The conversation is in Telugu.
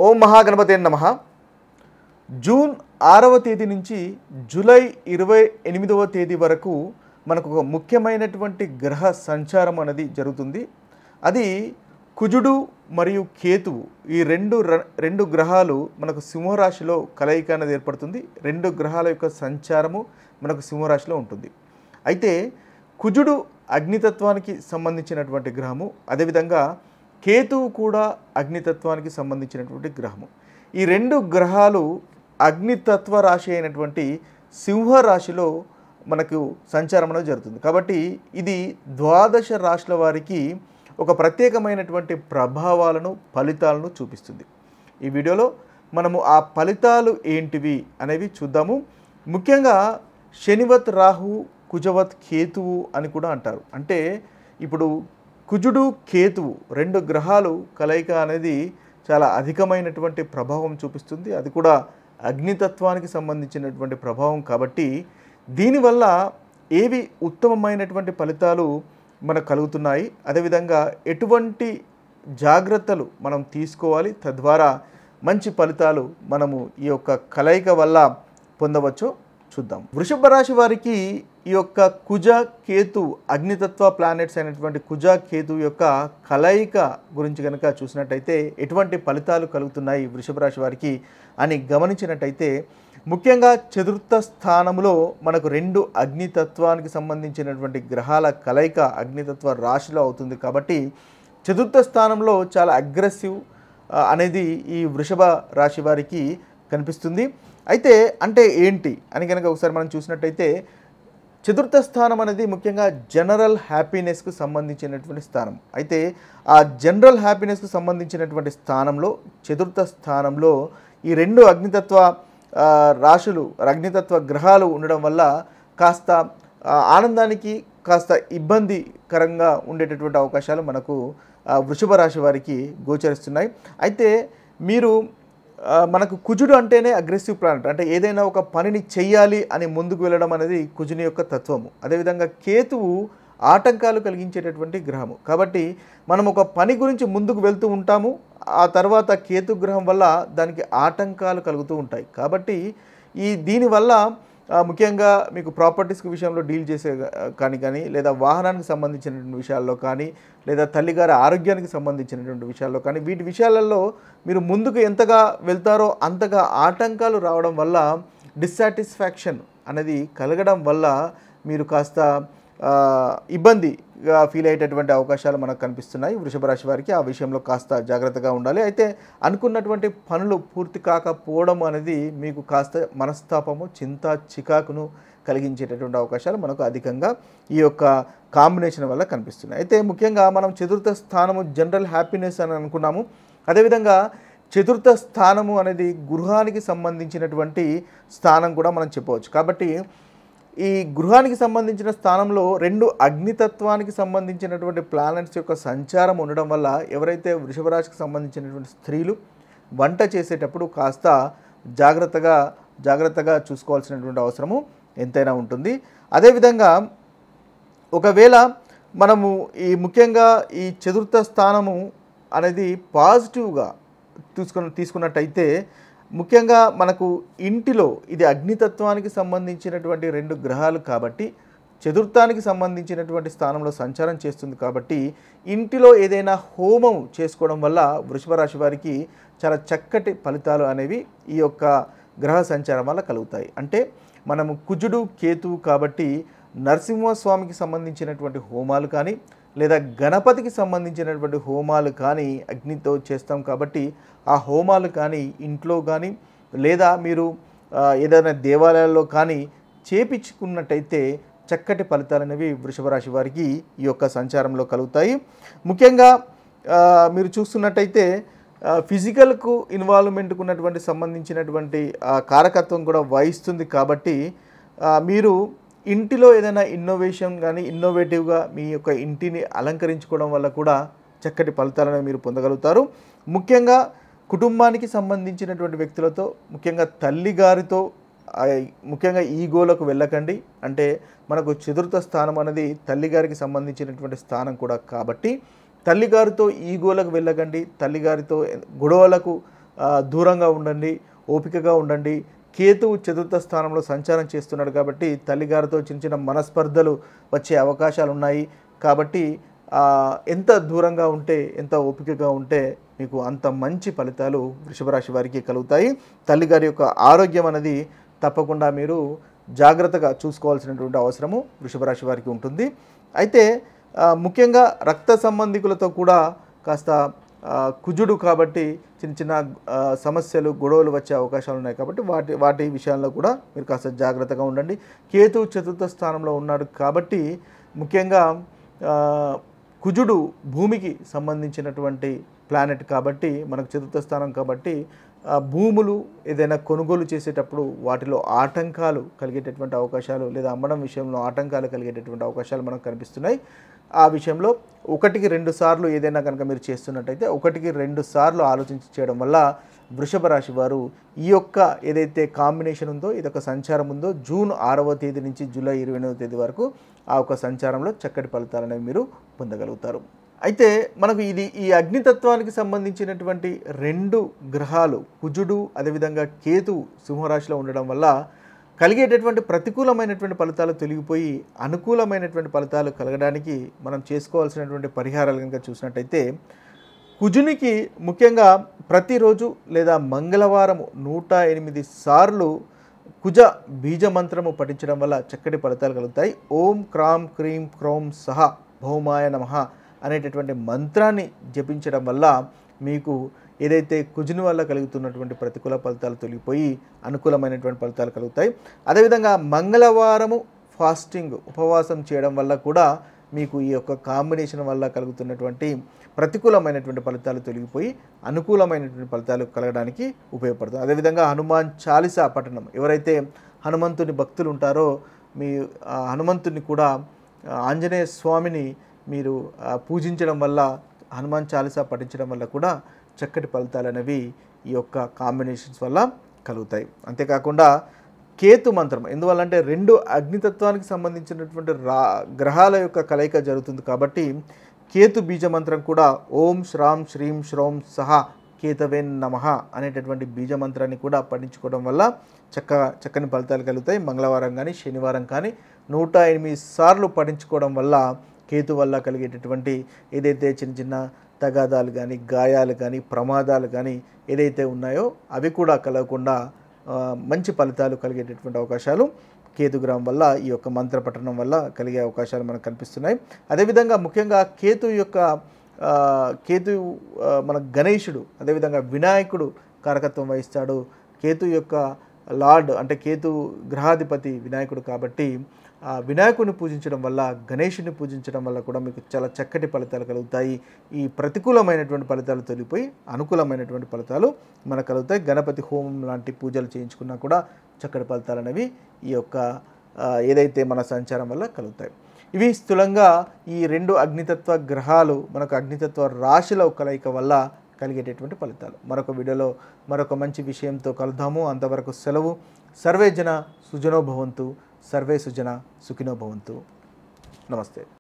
ఓం మహాగణపతే నమః. జూన్ 6వ తేదీ నుంచి జూలై 28వ తేదీ వరకు మనకు ఒక ముఖ్యమైనటువంటి గ్రహ సంచారం అనేది జరుగుతుంది. అది కుజుడు మరియు కేతువు ఈ రెండు గ్రహాలు మనకు సింహరాశిలో కలయిక అనేది ఏర్పడుతుంది. రెండు గ్రహాల యొక్క సంచారము మనకు సింహరాశిలో ఉంటుంది. అయితే కుజుడు అగ్నితత్వానికి సంబంధించినటువంటి గ్రహము, అదేవిధంగా కేతువు కూడా అగ్నితత్వానికి సంబంధించినటువంటి గ్రహము. ఈ రెండు గ్రహాలు అగ్నితత్వ రాశి అయినటువంటి సింహరాశిలో మనకు సంచారం అనేది జరుగుతుంది. కాబట్టి ఇది ద్వాదశ రాశుల వారికి ఒక ప్రత్యేకమైనటువంటి ప్రభావాలను, ఫలితాలను చూపిస్తుంది. ఈ వీడియోలో మనము ఆ ఫలితాలు ఏంటివి అనేవి చూద్దాము. ముఖ్యంగా శనివత్ రాహు, కుజవత్ కేతువు అని కూడా అంటారు. అంటే ఇప్పుడు కుజుడు, కేతువు రెండు గ్రహాలు కలయిక అనేది చాలా అధికమైనటువంటి ప్రభావం చూపిస్తుంది. అది కూడా అగ్నితత్వానికి సంబంధించినటువంటి ప్రభావం. కాబట్టి దీనివల్ల ఏవి ఉత్తమమైనటువంటి ఫలితాలు మనకు కలుగుతున్నాయి, అదేవిధంగా ఎటువంటి జాగ్రత్తలు మనం తీసుకోవాలి, తద్వారా మంచి ఫలితాలు మనము ఈ యొక్క కలయిక వల్ల పొందవచ్చో చూద్దాం. వృషభ రాశి వారికి ఈ యొక్క కుజ కేతు అగ్నితత్వ ప్లానెట్స్ అయినటువంటి కుజ కేతు యొక్క కలయిక గురించి కనుక చూసినట్టయితే ఎటువంటి ఫలితాలు కలుగుతున్నాయి వృషభ రాశి వారికి అని గమనించినట్టయితే, ముఖ్యంగా చతుర్థ స్థానంలో మనకు రెండు అగ్నితత్వానికి సంబంధించినటువంటి గ్రహాల కలయిక అగ్నితత్వ రాశిలో అవుతుంది. కాబట్టి చతుర్థ స్థానంలో చాలా అగ్రెసివ్ అనేది ఈ వృషభ రాశి వారికి కనిపిస్తుంది. అయితే అంటే ఏంటి అని కనుక ఒకసారి మనం చూసినట్టయితే, చతుర్థ స్థానం అనేది ముఖ్యంగా జనరల్ హ్యాపీనెస్కు సంబంధించినటువంటి స్థానం. అయితే ఆ జనరల్ హ్యాపీనెస్కు సంబంధించినటువంటి స్థానంలో చతుర్థ స్థానంలో ఈ రెండు అగ్నితత్వ రాశులు, అగ్నితత్వ గ్రహాలు ఉండడం వల్ల కాస్త ఆనందానికి కాస్త ఇబ్బందికరంగా ఉండేటటువంటి అవకాశాలు మనకు వృషభ రాశి వారికి గోచరిస్తున్నాయి. అయితే మీరు మనకు కుజుడు అంటేనే అగ్రెసివ్ ప్లానెట్, అంటే ఏదైనా ఒక పనిని చెయ్యాలి అని ముందుకు వెళ్ళడం అనేది కుజుని యొక్క తత్వము. అదేవిధంగా కేతువు ఆటంకాలు కలిగించేటటువంటి గ్రహము. కాబట్టి మనం ఒక పని గురించి ముందుకు వెళ్తూ ఉంటాము, ఆ తర్వాత కేతు గ్రహం వల్ల దానికి ఆటంకాలు కలుగుతూ ఉంటాయి. కాబట్టి దీనివల్ల ముఖ్యంగా మీకు ప్రాపర్టీస్కి విషయంలో డీల్ చేసే కానీ లేదా వాహనానికి సంబంధించినటువంటి విషయాల్లో కానీ, లేదా తల్లిగారి ఆరోగ్యానికి సంబంధించినటువంటి విషయాల్లో కానీ, వీటి విషయాలలో మీరు ముందుకు ఎంతగా వెళ్తారో అంతగా ఆటంకాలు రావడం వల్ల డిస్సాటిస్ఫాక్షన్ అనేది కలగడం వల్ల మీరు కాస్త ఇబ్బందిగా ఫీల్ అయ్యేటటువంటి అవకాశాలు మనకు కనిపిస్తున్నాయి వృషభ రాశి వారికి. ఆ విషయంలో కాస్త జాగ్రత్తగా ఉండాలి. అయితే అనుకున్నటువంటి పనులు పూర్తి కాకపోవడం అనేది మీకు కాస్త మనస్తాపము, చింత, చికాకును కలిగించేటటువంటి అవకాశాలు మనకు అధికంగా ఈ యొక్క కాంబినేషన్ వల్ల కనిపిస్తున్నాయి. అయితే ముఖ్యంగా మనం చతుర్థ స్థానము జనరల్ హ్యాపీనెస్ అని అనుకున్నాము. అదేవిధంగా చతుర్థ స్థానము అనేది గృహానికి సంబంధించినటువంటి స్థానం కూడా మనం చెప్పవచ్చు. కాబట్టి ఈ గృహానికి సంబంధించిన స్థానంలో రెండు అగ్నితత్వానికి సంబంధించినటువంటి ప్లానెట్స్ యొక్క సంచారం ఉండడం వల్ల ఎవరైతే వృషభ రాశికి సంబంధించినటువంటి స్త్రీలు వంట చేసేటప్పుడు కాస్త జాగ్రత్తగా చూసుకోవాల్సినటువంటి అవసరము ఎంతైనా ఉంటుంది. అదేవిధంగా ఒకవేళ మనము ముఖ్యంగా ఈ చతుర్థ స్థానము అనేది పాజిటివ్గా తీసుకున్నట్టయితే, ముఖ్యంగా మనకు ఇంటిలో ఇది అగ్నితత్వానికి సంబంధించినటువంటి రెండు గ్రహాలు కాబట్టి చతుర్థానికి సంబంధించినటువంటి స్థానంలో సంచారం చేస్తుంది. కాబట్టి ఇంటిలో ఏదైనా హోమం చేసుకోవడం వల్ల వృషభ రాశి వారికి చాలా చక్కటి ఫలితాలు అనేవి ఈ యొక్క గ్రహ సంచారం వల్ల కలుగుతాయి. అంటే మనము కుజుడు, కేతువు కాబట్టి నరసింహస్వామికి సంబంధించినటువంటి హోమాలు కానీ, లేదా గణపతికి సంబంధించినటువంటి హోమాలు కానీ అగ్నితో చేస్తాం. కాబట్టి ఆ హోమాలు కానీ ఇంట్లో కానీ, లేదా మీరు ఏదైనా దేవాలయాల్లో కానీ చేపించుకున్నట్టయితే చక్కటి ఫలితాలు అనేవి వృషభ రాశి వారికి ఈ యొక్క సంచారంలో కలుగుతాయి. ముఖ్యంగా మీరు చూస్తున్నట్టయితే ఫిజికల్కు ఇన్వాల్వ్మెంట్కు ఉన్నటువంటి సంబంధించినటువంటి కారకత్వం కూడా వహిస్తుంది. కాబట్టి మీరు ఇంటిలో ఏదైనా ఇన్నోవేషన్ కానీ, ఇన్నోవేటివ్గా మీ యొక్క ఇంటిని అలంకరించుకోవడం వల్ల కూడా చక్కటి ఫలితాలను మీరు పొందగలుగుతారు. ముఖ్యంగా కుటుంబానికి సంబంధించినటువంటి వ్యక్తులతో, ముఖ్యంగా తల్లిగారితో ముఖ్యంగా ఈగోలకు వెళ్ళకండి. అంటే మనకు చతుర్థ స్థానం అనేది తల్లిగారికి సంబంధించినటువంటి స్థానం కూడా కాబట్టి తల్లిగారితో ఈగోలకు వెళ్ళకండి, తల్లిగారితో గొడవలకు దూరంగా ఉండండి, ఓపికగా ఉండండి. కేతువు చతుర్థ స్థానంలో సంచారం చేస్తున్నాడు కాబట్టి తల్లిగారితో చిన్న చిన్న మనస్పర్ధలు వచ్చే అవకాశాలు ఉన్నాయి. కాబట్టి ఎంత దూరంగా ఉంటే, ఎంత ఓపికగా ఉంటే మీకు అంత మంచి ఫలితాలు వృషభ రాశి వారికి కలుగుతాయి. తల్లిగారి యొక్క ఆరోగ్యం అనేది తప్పకుండా మీరు జాగ్రత్తగా చూసుకోవాల్సినటువంటి అవసరము వృషభ రాశి వారికి ఉంటుంది. అయితే ముఖ్యంగా రక్త సంబంధికులతో కూడా కాస్త కుజుడు కాబట్టి చిన్న చిన్న సమస్యలు, గొడవలు వచ్చే అవకాశాలు ఉన్నాయి. కాబట్టి వాటి విషయాల్లో కూడా మీరు కాస్త జాగ్రత్తగా ఉండండి. కేతు చతుర్థ స్థానంలో ఉన్నాడు కాబట్టి ముఖ్యంగా కుజుడు భూమికి సంబంధించినటువంటి ప్లానెట్ కాబట్టి, మనకు చతుర్థ స్థానం కాబట్టి భూములు ఏదైనా కొనుగోలు చేసేటప్పుడు వాటిలో ఆటంకాలు కలిగేటటువంటి అవకాశాలు, లేదా అమ్మడం విషయంలో ఆటంకాలు కలిగేటటువంటి అవకాశాలు మనకు కనిపిస్తున్నాయి. ఆ విషయంలో 1-2 సార్లు ఏదైనా కనుక మీరు చేస్తున్నట్టయితే 1-2 సార్లు ఆలోచించి చేయడం వల్ల వృషభ రాశి వారు ఈ యొక్క ఏదైతే కాంబినేషన్ ఉందో, ఇదొక సంచారం ఉందో, జూన్ 6వ తేదీ నుంచి జూలై 28వ తేదీ వరకు ఆ ఒక సంచారంలో చక్కటి ఫలితాలనేవి మీరు పొందగలుగుతారు. అయితే మనకు ఈ అగ్నితత్వానికి సంబంధించినటువంటి 2 గ్రహాలు కుజుడు అదేవిధంగా కేతు సింహరాశిలో ఉండడం వల్ల కలిగేటటువంటి ప్రతికూలమైనటువంటి ఫలితాలు తొలగిపోయి అనుకూలమైనటువంటి ఫలితాలు కలగడానికి మనం చేసుకోవాల్సినటువంటి పరిహారాలు కనుక చూసినట్టయితే, కుజునికి ముఖ్యంగా ప్రతిరోజు లేదా మంగళవారం 108 సార్లు కుజ బీజ మంత్రము పఠించడం వల్ల చక్కటి ఫలితాలు కలుగుతాయి. ఓం క్రాం క్రీం క్రౌం సహ భౌమాయ నమః అనేటటువంటి మంత్రాన్ని జపించడం వల్ల మీకు ఏదైతే కుజుని వల్ల కలుగుతున్నటువంటి ప్రతికూల ఫలితాలు తొలగిపోయి అనుకూలమైనటువంటి ఫలితాలు కలుగుతాయి. అదేవిధంగా మంగళవారము ఫాస్టింగ్, ఉపవాసం చేయడం వల్ల కూడా మీకు ఈ యొక్క కాంబినేషన్ వల్ల కలుగుతున్నటువంటి ప్రతికూలమైనటువంటి ఫలితాలు తొలగిపోయి అనుకూలమైనటువంటి ఫలితాలు కలగడానికి ఉపయోగపడుతుంది. అదేవిధంగా హనుమాన్ చాలీసా పఠనం, ఎవరైతే హనుమంతుని భక్తులు ఉంటారో మీ హనుమంతుని కూడా ఆంజనేయ స్వామిని మీరు పూజించడం వల్ల, హనుమాన్ చాలీసా పఠించడం వల్ల కూడా చక్కటి ఫలితాలు అనేవి ఈ యొక్క కాంబినేషన్స్ వల్ల కలుగుతాయి. అంతేకాకుండా కేతు మంత్రం, ఎందువల్లంటే 2 అగ్నితత్వానికి సంబంధించినటువంటి గ్రహాల యొక్క కలయిక జరుగుతుంది కాబట్టి కేతు బీజ మంత్రం కూడా ఓం శ్రాం శ్రీం శ్రౌం సహ కేతవే నమః అనేటటువంటి బీజ మంత్రాన్ని కూడా పఠించుకోవడం వల్ల చక్కని ఫలితాలు కలుగుతాయి. మంగళవారం కానీ శనివారం కానీ 108 సార్లు పఠించుకోవడం వల్ల కేతు వల్ల కలిగేటటువంటి ఏదైతే చిన్న చిన్న తగాదాలు కానీ, గాయాలు కానీ, ప్రమాదాలు కానీ ఏదైతే ఉన్నాయో అవి కూడా కలగకుండా మంచి ఫలితాలు కలిగేటటువంటి అవకాశాలు కేతుగ్రహం వల్ల, ఈ యొక్క మంత్ర పఠనం వల్ల కలిగే అవకాశాలు మనకు కనిపిస్తున్నాయి. అదేవిధంగా ముఖ్యంగా కేతు మన గణేశుడు, అదేవిధంగా వినాయకుడు కారకత్వం వహిస్తాడు. కేతు యొక్క లార్డ్ అంటే కేతు గ్రహాధిపతి వినాయకుడు కాబట్టి వినాయకుడిని పూజించడం వల్ల, గణేశుని పూజించడం వల్ల కూడా మీకు చాలా చక్కటి ఫలితాలు కలుగుతాయి. ఈ ప్రతికూలమైనటువంటి ఫలితాలు తొలగిపోయి అనుకూలమైనటువంటి ఫలితాలు మనకు కలుగుతాయి. గణపతి హోమం లాంటి పూజలు చేయించుకున్నా కూడా చక్కటి ఫలితాలు అనేవి ఈ యొక్క ఏదైతే మన సంచారం వల్ల కలుగుతాయి. ఇవి స్థూలంగా ఈ 2 అగ్నితత్వ గ్రహాలు మనకు అగ్నితత్వ రాశిలో కలయిక వల్ల కలిగేటటువంటి ఫలితాలు. మరొక వీడియోలో మరొక మంచి విషయంతో కలుద్దాము. అంతవరకు సెలవు. సర్వే జన సుజనో భవంతు, సర్వే సుజన సుఖినో భవంతు. నమస్తే.